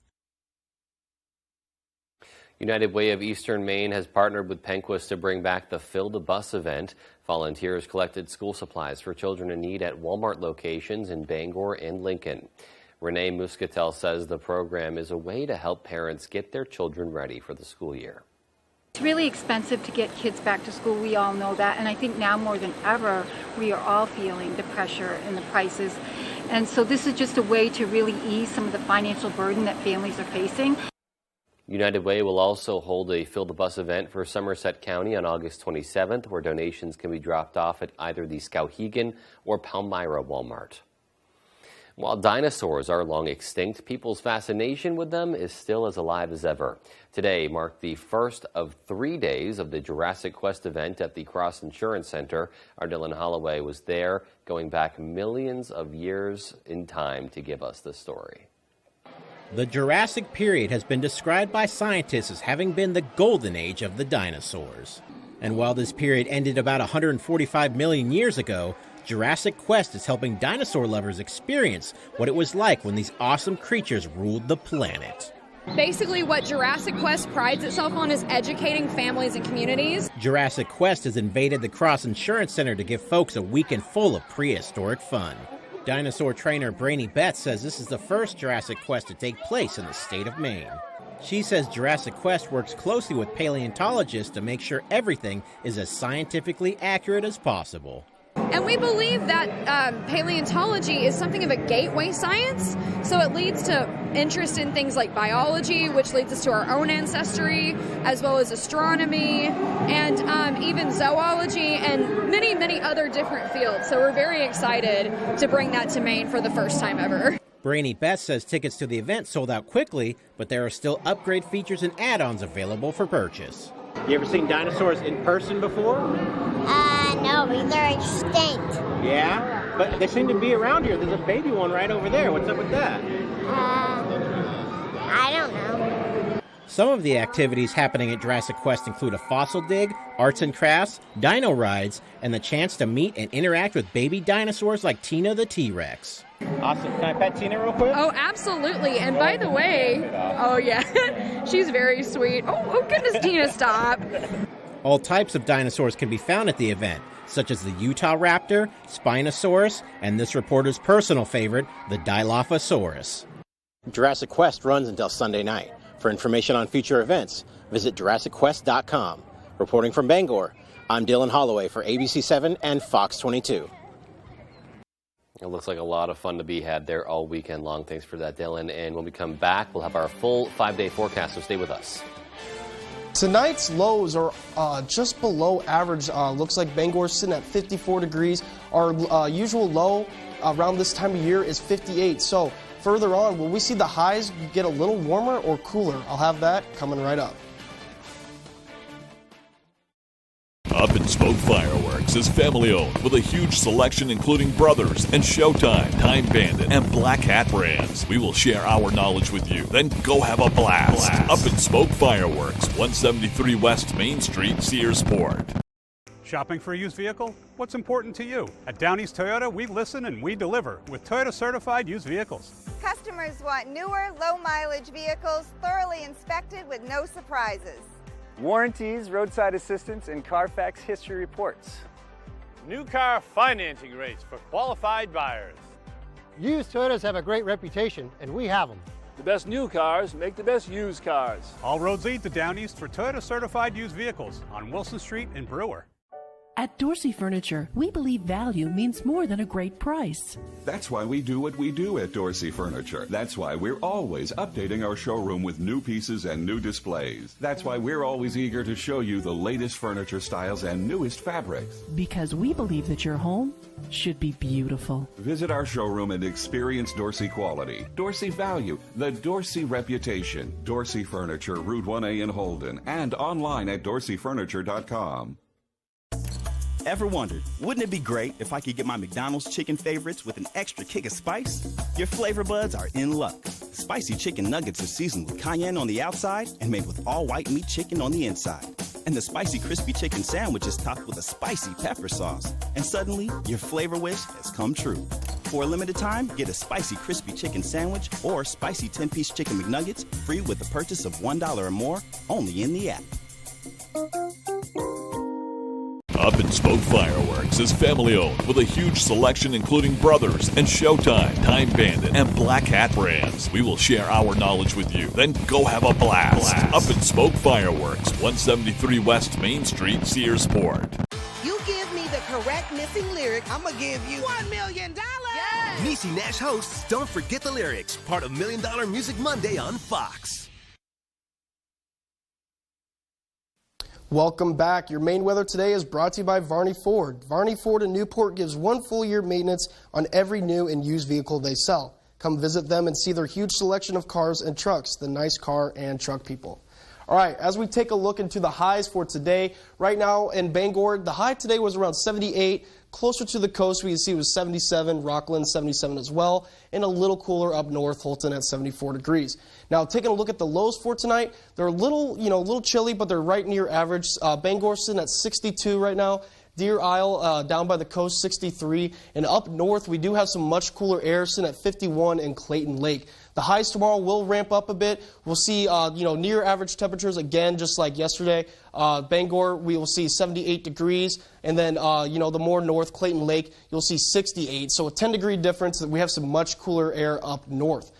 United Way of Eastern Maine has partnered with Penquist to bring back the Fill the Bus event. Volunteers collected school supplies for children in need at Walmart locations in Bangor and Lincoln. Renee Muscatel says the program is a way to help parents get their children ready for the school year. It's really expensive to get kids back to school. We all know that. And I think now more than ever, we are all feeling the pressure and the prices. And so this is just a way to really ease some of the financial burden that families are facing. United Way will also hold a Fill the Bus event for Somerset County on August 27th, where donations can be dropped off at either the Skowhegan or Palmyra Walmart. While dinosaurs are long extinct, people's fascination with them is still as alive as ever. Today marked the first of 3 days of the Jurassic Quest event at the Cross Insurance Center. Our Dylan Holloway was there, going back millions of years in time to give us the story. The Jurassic period has been described by scientists as having been the golden age of the dinosaurs. And while this period ended about 145 million years ago, Jurassic Quest is helping dinosaur lovers experience what it was like when these awesome creatures ruled the planet. Basically, what Jurassic Quest prides itself on is educating families and communities. Jurassic Quest has invaded the Cross Insurance Center to give folks a weekend full of prehistoric fun. Dinosaur trainer Brainy Betts says this is the first Jurassic Quest to take place in the state of Maine. She says Jurassic Quest works closely with paleontologists to make sure everything is as scientifically accurate as possible. And we believe that paleontology is something of a gateway science, so it leads to interest in things like biology, which leads us to our own ancestry, as well as astronomy, and even zoology, and many, many other different fields. So we're very excited to bring that to Maine for the first time ever. Brainy Beth says tickets to the event sold out quickly, but there are still upgrade features and add-ons available for purchase. You ever seen dinosaurs in person before? No, but they're extinct. Yeah? But they seem to be around here. There's a baby one right over there. What's up with that? I don't know. Some of the activities happening at Jurassic Quest include a fossil dig, arts and crafts, dino rides, and the chance to meet and interact with baby dinosaurs like Tina the T-Rex. Awesome. Can I pet Tina real quick? Oh, absolutely. And by the way, oh yeah, she's very sweet. Oh goodness, Tina, stop. All types of dinosaurs can be found at the event, such as the Utah Raptor, Spinosaurus, and this reporter's personal favorite, the Dilophosaurus. Jurassic Quest runs until Sunday night. For information on future events, visit JurassicQuest.com. Reporting from Bangor, I'm Dylan Holloway for ABC7 and Fox 22. It looks like a lot of fun to be had there all weekend long. Thanks for that, Dylan. And when we come back, we'll have our full 5-day forecast, so stay with us. Tonight's lows are just below average. Looks like Bangor's sitting at 54 degrees. Our usual low around this time of year is 58. So further on, will we see the highs get a little warmer or cooler? I'll have that coming right up. Up and Spoke Fireworks is family-owned with a huge selection including Brothers and Showtime, Time Bandit, and Black Hat brands. We will share our knowledge with you, then go have a blast. Up and Spoke Fireworks, 173 West Main Street, Searsport. Shopping for a used vehicle? What's important to you? At Down East Toyota, we listen and we deliver with Toyota certified used vehicles. Customers want newer, low-mileage vehicles thoroughly inspected with no surprises. Warranties, roadside assistance, and Carfax history reports. New car financing rates for qualified buyers. Used Toyotas have a great reputation, and we have them. The best new cars make the best used cars. All roads lead to Down East for Toyota certified used vehicles on Wilson Street in Brewer. At Dorsey Furniture, we believe value means more than a great price. That's why we do what we do at Dorsey Furniture. That's why we're always updating our showroom with new pieces and new displays. That's why we're always eager to show you the latest furniture styles and newest fabrics. Because we believe that your home should be beautiful. Visit our showroom and experience Dorsey quality, Dorsey value, the Dorsey reputation. Dorsey Furniture, Route 1A in Holden, and online at dorseyfurniture.com. Ever wondered, wouldn't it be great if I could get my McDonald's chicken favorites with an extra kick of spice? Your flavor buds are in luck. Spicy chicken nuggets are seasoned with cayenne on the outside and made with all white meat chicken on the inside. And the spicy crispy chicken sandwich is topped with a spicy pepper sauce. And suddenly, your flavor wish has come true. For a limited time, get a spicy crispy chicken sandwich or spicy 10-piece chicken McNuggets free with the purchase of $1 or more, only in the app. Up and Spoke Fireworks is family-owned with a huge selection including Brothers and Showtime, Time Bandit, and Black Hat brands. We will share our knowledge with you, then go have a blast. Up and Spoke Fireworks, 173 West Main Street, Searsport. You give me the correct missing lyric, I'm gonna give you $1 million. Yes! Niecy Nash hosts Don't Forget the Lyrics, part of $1 Million Music Monday on Fox. Welcome back. Your main weather today is brought to you by Varney Ford. Varney Ford in Newport gives 1 full year maintenance on every new and used vehicle they sell. Come visit them and see their huge selection of cars and trucks, the nice car and truck people. All right, as we take a look into the highs for today, right now in Bangor, the high today was around 78. Closer to the coast, we can see it was 77, Rockland 77 as well, and a little cooler up north, Holton at 74 degrees. Now, taking a look at the lows for tonight, they're a little chilly, but they're right near average. Bangor sitting at 62 right now. Deer Isle down by the coast, 63. And up north, we do have some much cooler air sitting at 51 in Clayton Lake. The highs tomorrow will ramp up a bit. We'll see, near average temperatures again, just like yesterday. Bangor, we will see 78 degrees. And then, the more north, Clayton Lake, you'll see 68. So a 10-degree difference. We have some much cooler air up north.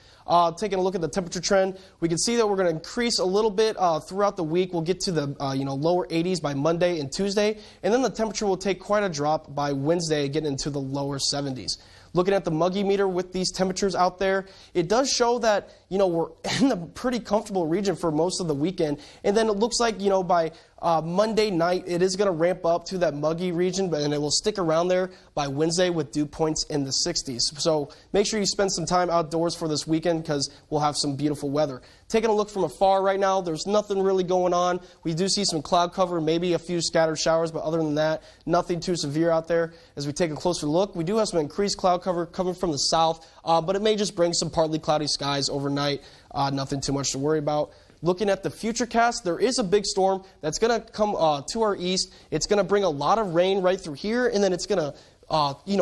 Taking a look at the temperature trend, we can see that we're going to increase a little bit throughout the week. We'll get to the lower 80s by Monday and Tuesday, and then the temperature will take quite a drop by Wednesday, getting into the lower 70s. Looking at the muggy meter with these temperatures out there, it does show that, we're in a pretty comfortable region for most of the weekend. And then it looks like, by Monday night, it is going to ramp up to that muggy region, and it will stick around there by Wednesday with dew points in the 60s. So make sure you spend some time outdoors for this weekend because we'll have some beautiful weather. Taking a look from afar right now, there's nothing really going on. We do see some cloud cover, maybe a few scattered showers, but other than that, nothing too severe out there. As we take a closer look, we do have some increased cloud cover coming from the south, but it may just bring some partly cloudy skies overnight. Nothing too much to worry about. Looking at the futurecast, there is a big storm that's going to come to our east. It's going to bring a lot of rain right through here, and then it's going to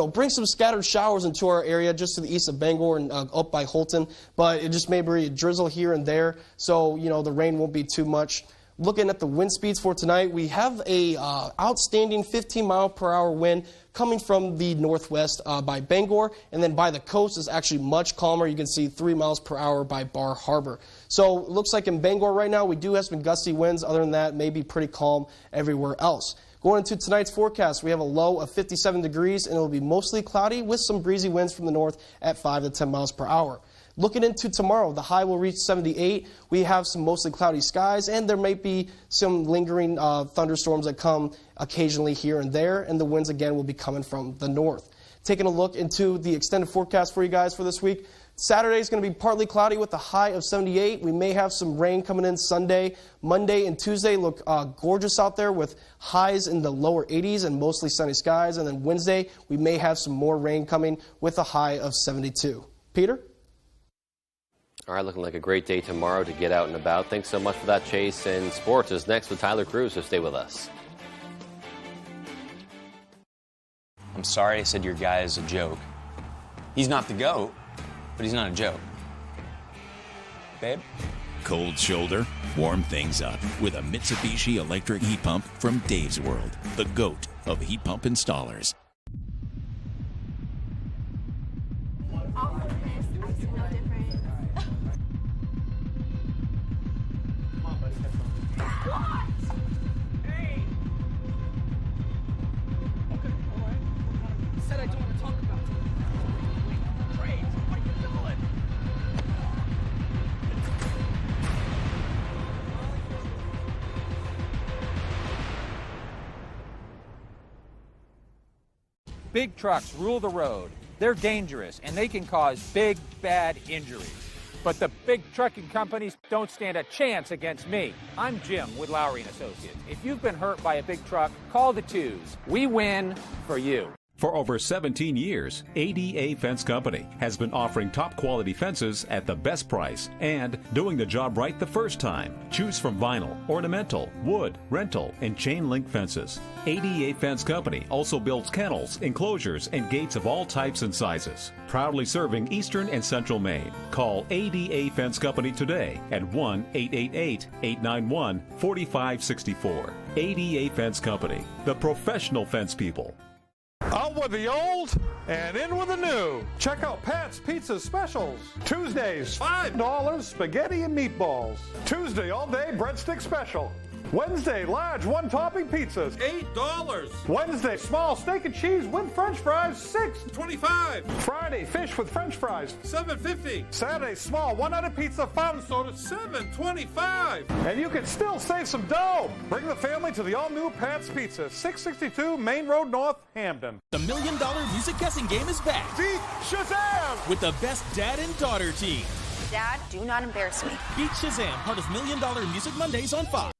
bring some scattered showers into our area just to the east of Bangor and up by Holton. But it just may be a drizzle here and there, so the rain won't be too much. Looking at the wind speeds for tonight, we have a outstanding 15-mile-per-hour wind coming from the northwest by Bangor, and then by the coast is actually much calmer. You can see 3 miles per hour by Bar Harbor. So it looks like in Bangor right now, we do have some gusty winds. Other than that, maybe pretty calm everywhere else. Going into tonight's forecast, we have a low of 57 degrees, and it will be mostly cloudy with some breezy winds from the north at 5 to 10 miles per hour. Looking into tomorrow, the high will reach 78. We have some mostly cloudy skies, and there might be some lingering thunderstorms that come occasionally here and there, and the winds again will be coming from the north. Taking a look into the extended forecast for you guys for this week, Saturday is going to be partly cloudy with a high of 78. We may have some rain coming in Sunday. Monday and Tuesday look gorgeous out there with highs in the lower 80s and mostly sunny skies. And then Wednesday, we may have some more rain coming with a high of 72. Peter? All right, looking like a great day tomorrow to get out and about. Thanks so much for that, Chase. And sports is next with Tyler Cruz, so stay with us. I'm sorry I said your guy is a joke. He's not the GOAT, but he's not a joke. Babe? Cold shoulder, warm things up with a Mitsubishi electric heat pump from Dave's World, the GOAT of heat pump installers. Said I don't want to talk about it. Great, what are you doing? Big trucks rule the road. They're dangerous, and they can cause big, bad injuries. But the big trucking companies don't stand a chance against me. I'm Jim with Lowry & Associates. If you've been hurt by a big truck, call the twos. We win for you. For over 17 years, ADA Fence Company has been offering top quality fences at the best price and doing the job right the first time. Choose from vinyl, ornamental, wood, rental, and chain link fences. ADA Fence Company also builds kennels, enclosures, and gates of all types and sizes. Proudly serving Eastern and Central Maine. Call ADA Fence Company today at 1-888-891-4564. ADA Fence Company, the professional fence people. Out with the old and in with the new. Check out Pat's Pizza Specials. Tuesdays, $5 spaghetti and meatballs. Tuesday all day breadstick special. Wednesday, large one-topping pizzas, $8. Wednesday, small steak and cheese with French fries, $6.25. Friday, fish with French fries, $7.50. Saturday, small one-headed pizza, fountain soda, $7.25. And you can still save some dough. Bring the family to the all-new Pat's Pizza, 662 Main Road North, Hamden. The $1 Million Music Guessing Game is back. Beat Shazam! With the best dad and daughter team. Dad, do not embarrass me. Beat Shazam, part of $1 Million Music Mondays on Fox.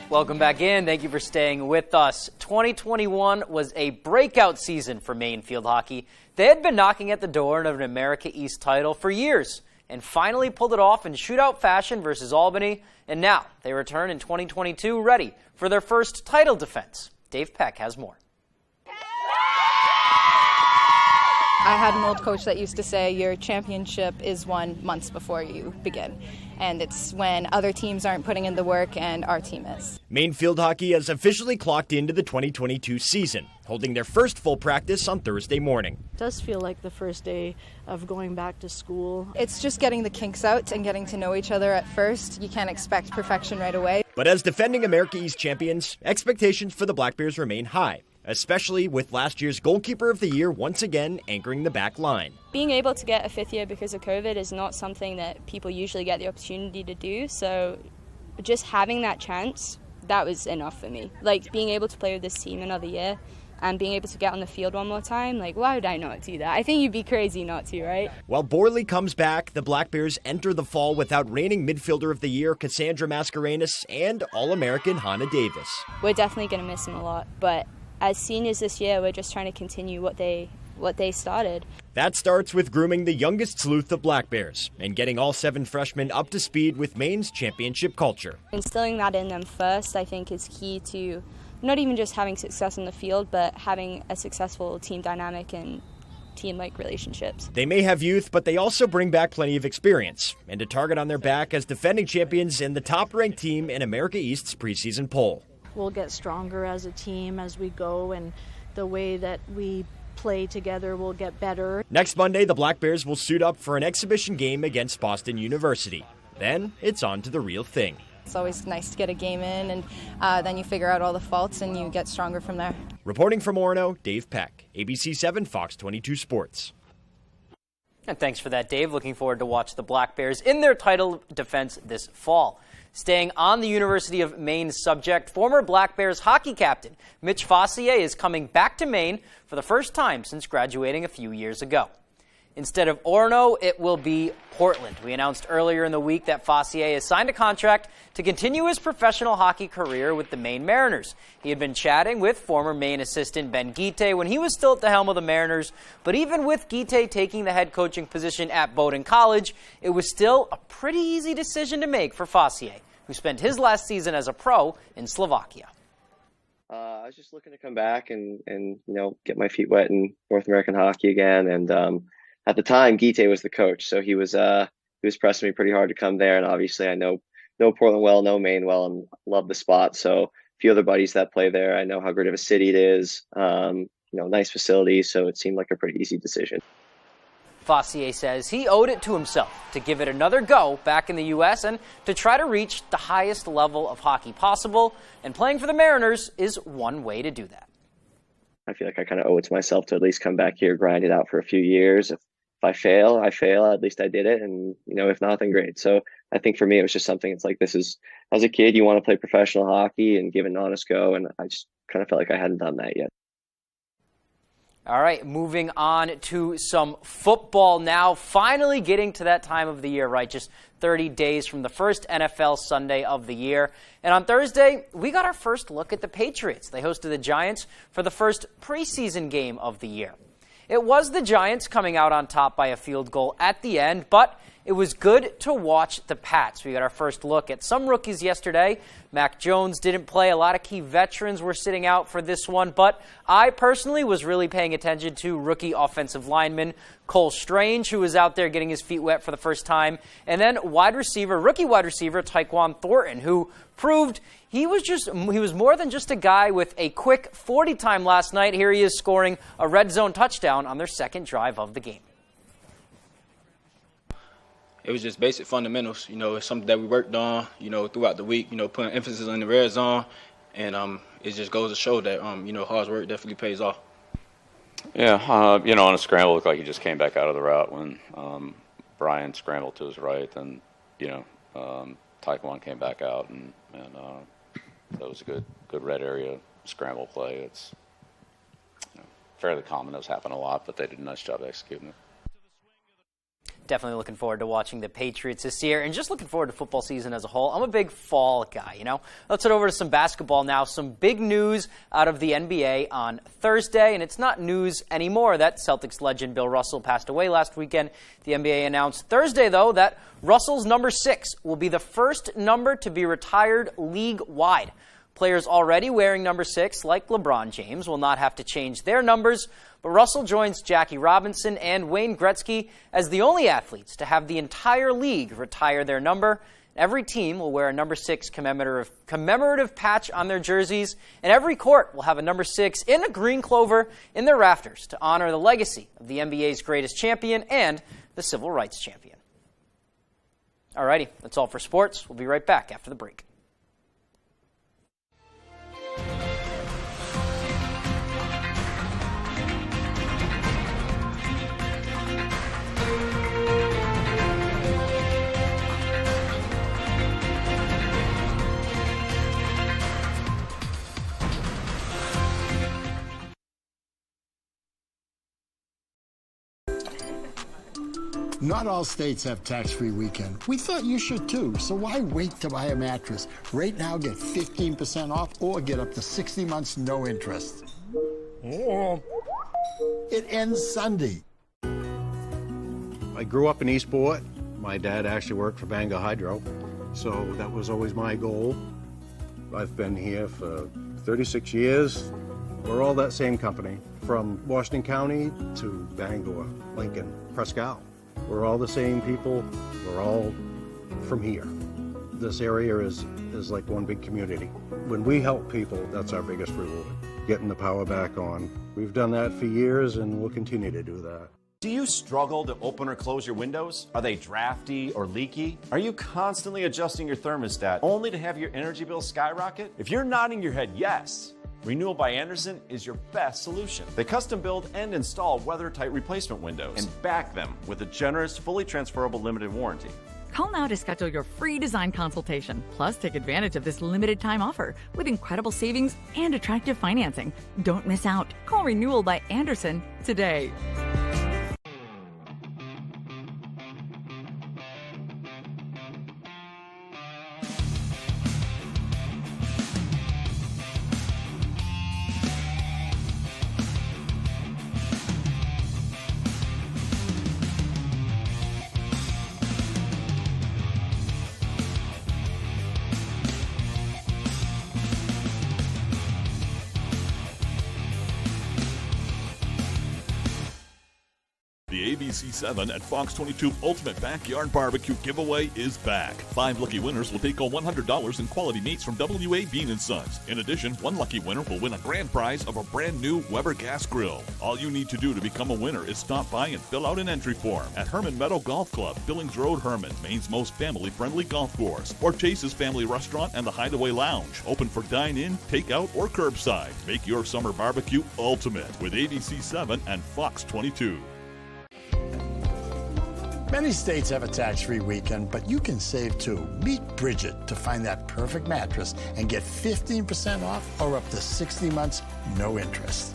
Welcome back in. Thank you for staying with us. 2021 was a breakout season for Maine field hockey. They had been knocking at the door of an America East title for years and finally pulled it off in shootout fashion versus Albany. And now they return in 2022 ready for their first title defense. Dave Peck has more. I had an old coach that used to say your championship is won months before you begin. And it's when other teams aren't putting in the work and our team is. Maine Field Hockey has officially clocked into the 2022 season, holding their first full practice on Thursday morning. It does feel like the first day of going back to school. It's just getting the kinks out and getting to know each other at first. You can't expect perfection right away. But as defending America East champions, expectations for the Black Bears remain high, especially with last year's goalkeeper of the year once again anchoring the back line. Being able to get a fifth year because of COVID is not something that people usually get the opportunity to do, so just having that chance, that was enough for me. Like, being able to play with this team another year and being able to get on the field one more time, like, why would I not do that? I think you'd be crazy not to, right? While Borley comes back, the Black Bears enter the fall without reigning midfielder of the year Cassandra Mascarenas and All-American Hannah Davis. We're definitely going to miss him a lot, but as seniors this year, we're just trying to continue what they started. That starts with grooming the youngest sleuth of Black Bears and getting all 7 freshmen up to speed with Maine's championship culture. Instilling that in them first, I think, is key to not even just having success in the field, but having a successful team dynamic and team-like relationships. They may have youth, but they also bring back plenty of experience and a target on their back as defending champions and the top-ranked team in America East's preseason poll. We'll get stronger as a team as we go, and the way that we play together will get better. Next Monday, the Black Bears will suit up for an exhibition game against Boston University. Then it's on to the real thing. It's always nice to get a game in, and then you figure out all the faults and you get stronger from there. Reporting from Orono, Dave Peck, ABC 7 Fox 22 Sports. And thanks for that, Dave. Looking forward to watch the Black Bears in their title defense this fall. Staying on the University of Maine subject, former Black Bears hockey captain Mitch Fossier is coming back to Maine for the first time since graduating a few years ago. Instead of Orono, it will be Portland. We announced earlier in the week that Fossier has signed a contract to continue his professional hockey career with the Maine Mariners. He had been chatting with former Maine assistant Ben Guite when he was still at the helm of the Mariners, but even with Guite taking the head coaching position at Bowdoin College, it was still a pretty easy decision to make for Fossier, who spent his last season as a pro in Slovakia. I was just looking to come back and get my feet wet in North American hockey again. And at the time, Guite was the coach, so he was pressing me pretty hard to come there. And obviously, I know Portland well, know Maine well, and love the spot. So a few other buddies that play there, I know how great of a city it is. Nice facility, so it seemed like a pretty easy decision. Fossier says he owed it to himself to give it another go back in the U.S. and to try to reach the highest level of hockey possible, and playing for the Mariners is one way to do that. I feel like I kind of owe it to myself to at least come back here, grind it out for a few years. If I fail, I fail. At least I did it, and if not, then great. So I think for me, it was just something. It's like, this is, as a kid, you want to play professional hockey and give it an honest go, and I just kind of felt like I hadn't done that yet. All right, moving on to some football now. Finally getting to that time of the year, right? Just 30 days from the first NFL Sunday of the year. And on Thursday, we got our first look at the Patriots. They hosted the Giants for the first preseason game of the year. It was the Giants coming out on top by a field goal at the end, but it was good to watch the Pats. We got our first look at some rookies yesterday. Mac Jones didn't play. A lot of key veterans were sitting out for this one, but I personally was really paying attention to rookie offensive lineman Cole Strange, who was out there getting his feet wet for the first time, and then rookie wide receiver Tyquan Thornton, who proved he was more than just a guy with a quick 40 time last night. Here he is scoring a red zone touchdown on their second drive of the game. It was just basic fundamentals. It's something that we worked on, throughout the week, putting emphasis on the red zone. And it just goes to show that, hard work definitely pays off. Yeah, on a scramble, it looked like he just came back out of the route when Brian scrambled to his right. And, Tyquan came back out, and that was a good red area scramble play. It's fairly common. Those happen a lot, but they did a nice job executing it. Definitely looking forward to watching the Patriots this year, and just looking forward to football season as a whole. I'm a big fall guy, Let's head over to some basketball now. Some big news out of the NBA on Thursday, and it's not news anymore that Celtics legend Bill Russell passed away last weekend. The NBA announced Thursday, though, that Russell's number 6 will be the first number to be retired league-wide. Players already wearing number 6, like LeBron James, will not have to change their numbers, but Russell joins Jackie Robinson and Wayne Gretzky as the only athletes to have the entire league retire their number. Every team will wear a number 6 commemorative patch on their jerseys, and every court will have a number 6 in a green clover in their rafters to honor the legacy of the NBA's greatest champion and the civil rights champion. Alrighty, that's all for sports. We'll be right back after the break. Not all states have tax-free weekend. We thought you should too, so why wait to buy a mattress? Right now, get 15% off or get up to 60 months no interest. Oh. It ends Sunday. I grew up in Eastport. My dad actually worked for Bangor Hydro, so that was always my goal. I've been here for 36 years. We're all that same company, from Washington County to Bangor, Lincoln, Prescott. We're all the same people. We're all from here. This area is like one big community. When we help people, that's our biggest reward, getting the power back on. We've done that for years, and we'll continue to do that. Do you struggle to open or close your windows? Are they drafty or leaky? Are you constantly adjusting your thermostat only to have your energy bill skyrocket? If you're nodding your head yes, Renewal by Andersen is your best solution. They custom build and install weather-tight replacement windows and back them with a generous, fully transferable limited warranty. Call now to schedule your free design consultation. Plus, take advantage of this limited time offer with incredible savings and attractive financing. Don't miss out. Call Renewal by Andersen today. The ABC7 at Fox 22 Ultimate Backyard Barbecue giveaway is back. 5 lucky winners will take home $100 in quality meats from WA Bean & Sons. In addition, 1 lucky winner will win a grand prize of a brand new Weber gas grill. All you need to do to become a winner is stop by and fill out an entry form at Herman Meadow Golf Club, Billings Road, Herman, Maine's most family-friendly golf course, or Chase's Family Restaurant and the Hideaway Lounge, open for dine-in, takeout, or curbside. Make your summer barbecue ultimate with ABC7 and Fox 22. Many states have a tax-free weekend, but you can save too. Meet Bridget to find that perfect mattress and get 15% off or up to 60 months, no interest.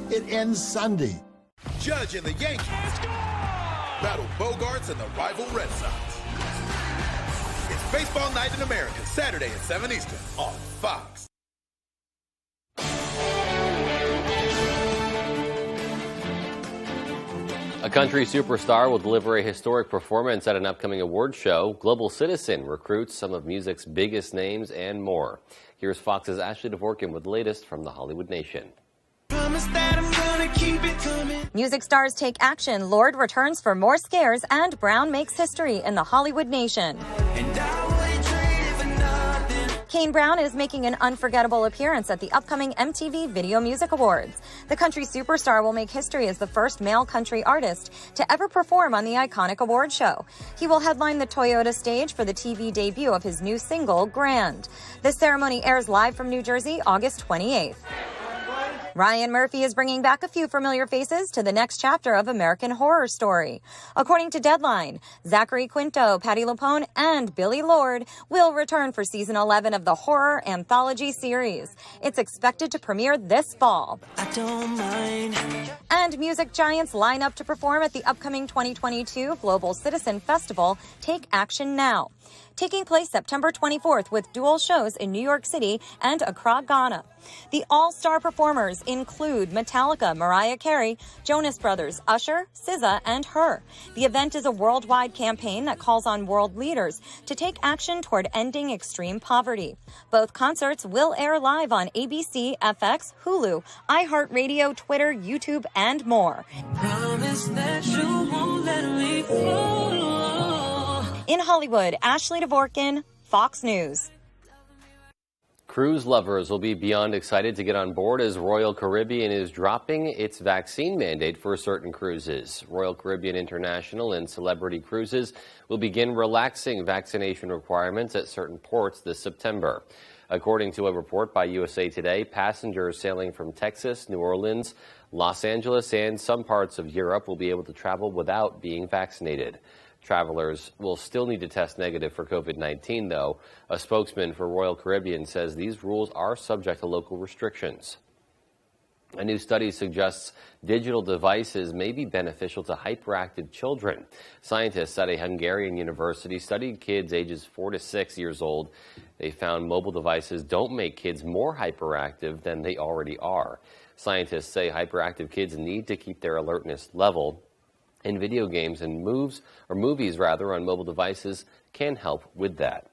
It ends Sunday. Judge and the Yankees battle Bogarts and the rival Red Sox. It's Baseball Night in America, Saturday at 7 Eastern on Fox. A country superstar will deliver a historic performance at an upcoming award show. Global Citizen recruits some of music's biggest names and more. Here's Fox's Ashley Dvorkin with the latest from the Hollywood Nation. Music stars take action. Lorde returns for more scares, and Brown makes history in the Hollywood Nation. Kane Brown is making an unforgettable appearance at the upcoming MTV Video Music Awards. The country superstar will make history as the first male country artist to ever perform on the iconic award show. He will headline the Toyota stage for the TV debut of his new single, Grand. The ceremony airs live from New Jersey, August 28th. Ryan Murphy is bringing back a few familiar faces to the next chapter of American Horror Story. According to Deadline, Zachary Quinto, Patti LuPone, and Billy Lord will return for season 11 of the horror anthology series. It's expected to premiere this fall. I don't mind. And music giants line up to perform at the upcoming 2022 Global Citizen Festival, Take Action Now. taking place September 24th with dual shows in New York City and Accra, Ghana. The all-star performers include Metallica, Mariah Carey, Jonas Brothers, Usher, SZA, and Her. The event is a worldwide campaign that calls on world leaders to take action toward ending extreme poverty. Both concerts will air live on ABC, FX, Hulu, iHeartRadio, Twitter, YouTube, and more. Promise that you won't let me fall. In Hollywood, Ashley Dvorkin, Fox News. Cruise lovers will be beyond excited to get on board as Royal Caribbean is dropping its vaccine mandate for certain cruises. Royal Caribbean International and Celebrity Cruises will begin relaxing vaccination requirements at certain ports this September. According to a report by USA Today, passengers sailing from Texas, New Orleans, Los Angeles, and some parts of Europe will be able to travel without being vaccinated. Travelers will still need to test negative for COVID-19, though. A spokesman for Royal Caribbean says these rules are subject to local restrictions. A new study suggests digital devices may be beneficial to hyperactive children. Scientists at a Hungarian university studied kids ages 4 to 6 years old. They found mobile devices don't make kids more hyperactive than they already are. Scientists say hyperactive kids need to keep their alertness level. And video games and movies on mobile devices can help with that.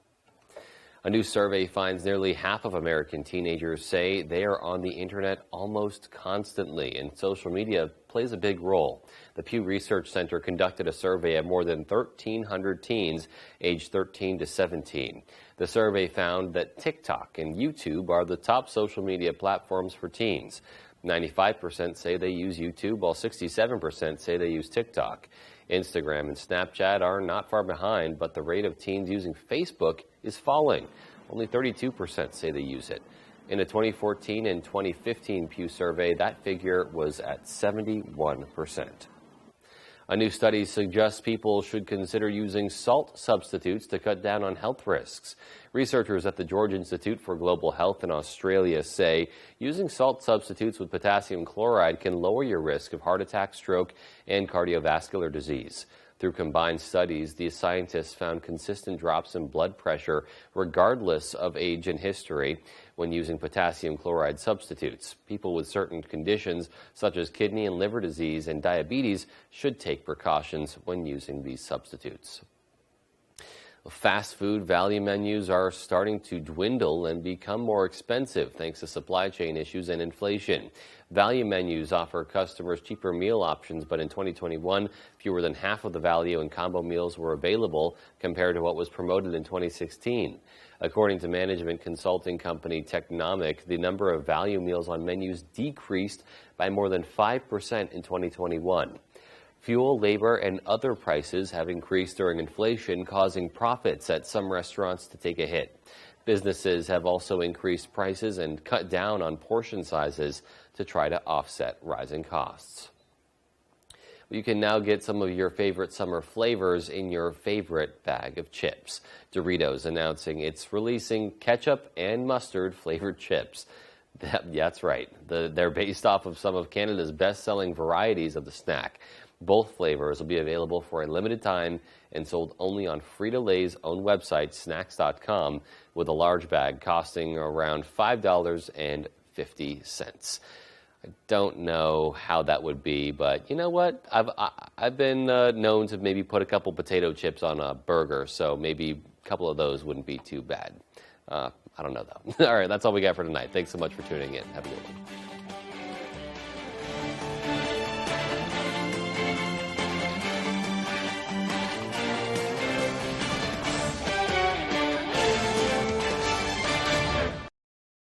A new survey finds nearly half of American teenagers say they are on the internet almost constantly, and social media plays a big role. The Pew Research Center conducted a survey of more than 1,300 teens aged 13 to 17. The survey found that TikTok and YouTube are the top social media platforms for teens. 95% say they use YouTube, while 67% say they use TikTok. Instagram and Snapchat are not far behind, but the rate of teens using Facebook is falling. Only 32% say they use it. In a 2014 and 2015 Pew survey, that figure was at 71%. A new study suggests people should consider using salt substitutes to cut down on health risks. Researchers at the George Institute for Global Health in Australia say using salt substitutes with potassium chloride can lower your risk of heart attack, stroke, and cardiovascular disease. Through combined studies, the scientists found consistent drops in blood pressure regardless of age and history when using potassium chloride substitutes. People with certain conditions such as kidney and liver disease and diabetes should take precautions when using these substitutes. Fast food value menus are starting to dwindle and become more expensive thanks to supply chain issues and inflation. Value menus offer customers cheaper meal options, but in 2021, fewer than half of the value and combo meals were available compared to what was promoted in 2016. According to management consulting company Technomic, the number of value meals on menus decreased by more than 5% in 2021. Fuel, labor, and other prices have increased during inflation, causing profits at some restaurants to take a hit. Businesses have also increased prices and cut down on portion sizes to try to offset rising costs. You can now get some of your favorite summer flavors in your favorite bag of chips. Doritos announcing it's releasing ketchup and mustard flavored chips. That's right. They're based off of some of Canada's best-selling varieties of the snack. Both flavors will be available for a limited time and sold only on Frito-Lay's own website, snacks.com, with a large bag costing around $5.50. I don't know how that would be, but you know what? I've been known to maybe put a couple potato chips on a burger, so maybe a couple of those wouldn't be too bad. I don't know, though. All right, that's all we got for tonight. Thanks so much for tuning in. Have a good one.